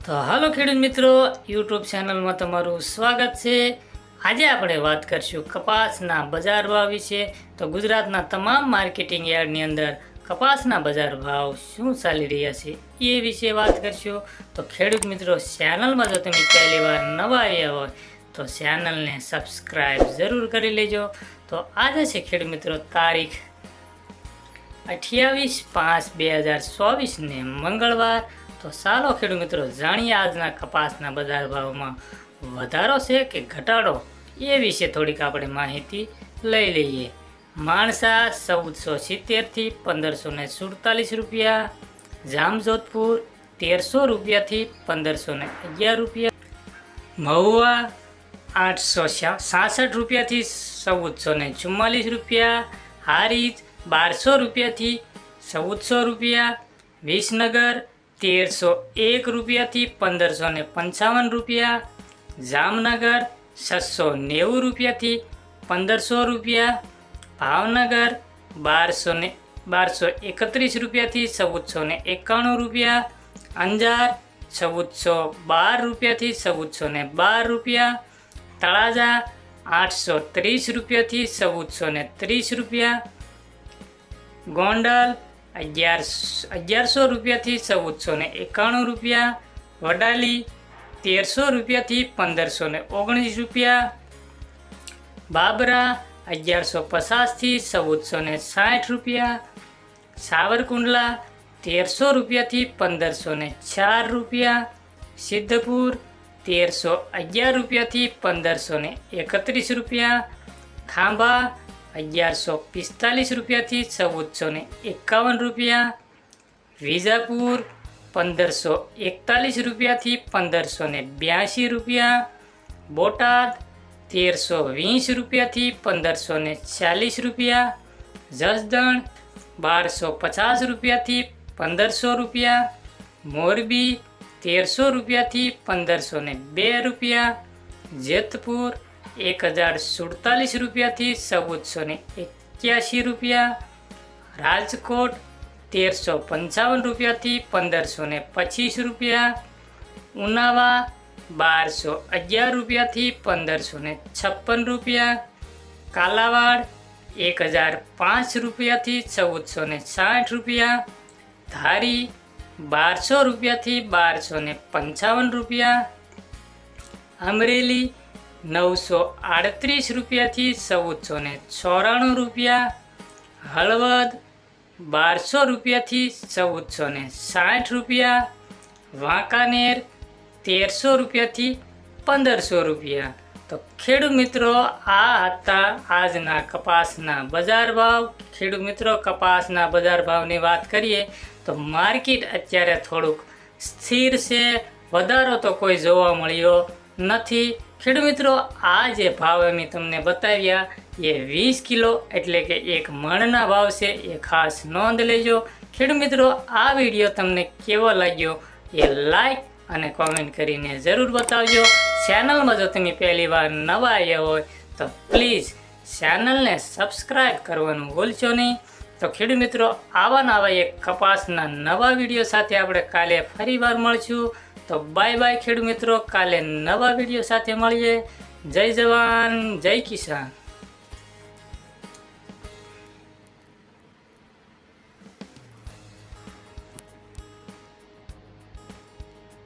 તો હાલો ખેડૂત મિત્રો, યુટ્યુબ ચેનલમાં તમારું સ્વાગત છે। આજે આપણે વાત કરશું કપાસના બજાર ભાવ વિશે। તો ગુજરાતના તમામ માર્કેટિંગ યાર્ડની અંદર કપાસના બજાર ભાવ શું ચાલી રહ્યા છે એ વિશે વાત કરશું। તો ખેડૂત મિત્રો, ચેનલમાં જો તમે પહેલી વાર નવા આવ્યા હોય તો ચેનલને સબસ્ક્રાઈબ જરૂર કરી લેજો। તો આજે છે ખેડૂત મિત્રો તારીખ 28/5/2024 ને મંગળવાર। તો ચાલો ખેડૂત મિત્રો જાણીએ આજના કપાસના બજાર ભાવમાં વધારો છે કે ઘટાડો એ વિશે થોડીક આપણે માહિતી લઈ લઈએ। માણસા 1470 થી 1547 રૂપિયા, જામજોધપુર 1300 રૂપિયાથી 1511 રૂપિયા, મહુવા 866 રૂપિયાથી 1444 રૂપિયા, હારીજ 1200 રૂપિયાથી 1400 રૂપિયા, વિસનગર 1301 રૂપિયાથી 1555 રૂપિયા, જામનગર 690 રૂપિયાથી 1500 રૂપિયા, ભાવનગર 1231 રૂપિયાથી 1491 રૂપિયા, અંજાર 1412 રૂપિયાથી 1412 રૂપિયા, તળાજા 830 રૂપિયાથી 1430 રૂપિયા, ગોંડલ 1100 રૂપિયાથી 1491 રૂપિયા, વડાલી 1300 રૂપિયાથી 1519 રૂપિયા, બાબરા 1150 થી 1460 રૂપિયા, સાવરકુંડલા 1300 રૂપિયાથી 1504 રૂપિયા, સિદ્ધપુર 1311 રૂપિયાથી 1531 રૂપિયા, ખાંભા 1145 રૂપિયાથી 1451 રૂપિયા, વિજાપુર 1541 રૂપિયાથી 1582 રૂપિયા, બોટાદ 1320 રૂપિયાથી 1540 રૂપિયા, જસદણ 1250 રૂપિયાથી 1500 રૂપિયા, મોરબી 1300 રૂપિયાથી 1502 રૂપિયા, જેતપુર 1047 રૂપિયાથી 1481 રૂપિયા, રાજકોટ 1355 રૂપિયાથી 1525 રૂપિયા, ઉનાવા 1211 રૂપિયાથી 1556 રૂપિયા, કાલાવાડ 1005 રૂપિયાથી 1460 રૂપિયા, ધારી 1200 રૂપિયાથી 1255 રૂપિયા, અમરેલી 938 રૂપિયાથી 1494 રૂપિયા, હળવદ 1200 રૂપિયાથી 1460 રૂપિયા, વાંકાનેર 1300 રૂપિયાથી 1500 રૂપિયા। તો ખેડૂત મિત્રો, આ હતા આજના કપાસના બજાર ભાવ। ખેડૂત મિત્રો, કપાસના બજાર ભાવની વાત કરીએ તો માર્કેટ અત્યારે થોડુંક સ્થિર છે, વધારો તો કોઈ જોવા મળ્યો નથી। ખેડૂત મિત્રો, આ જે ભાવ અમે તમને બતાવ્યા એ 20 કિલો એટલે કે એક મણના ભાવ છે, એ ખાસ નોંધ લેજો। ખેડૂત મિત્રો, આ વિડીયો તમને કેવો લાગ્યો એ લાઈક અને કોમેન્ટ કરીને જરૂર બતાવજો। ચેનલમાં જો તમે પહેલી વાર નવા આવ્યા હોય તો પ્લીઝ ચેનલને સબસ્ક્રાઈબ કરવાનું ભૂલશો નહીં। તો ખેડૂત મિત્રો, આવા નવા એક કપાસના નવા વિડીયો સાથે આપણે કાલે ફરીવાર મળશું। તો બાય બાય ખેડૂત મિત્રો, કાલે નવા વિડીયો સાથે મળીએ। જય જવાન જય કિસાન।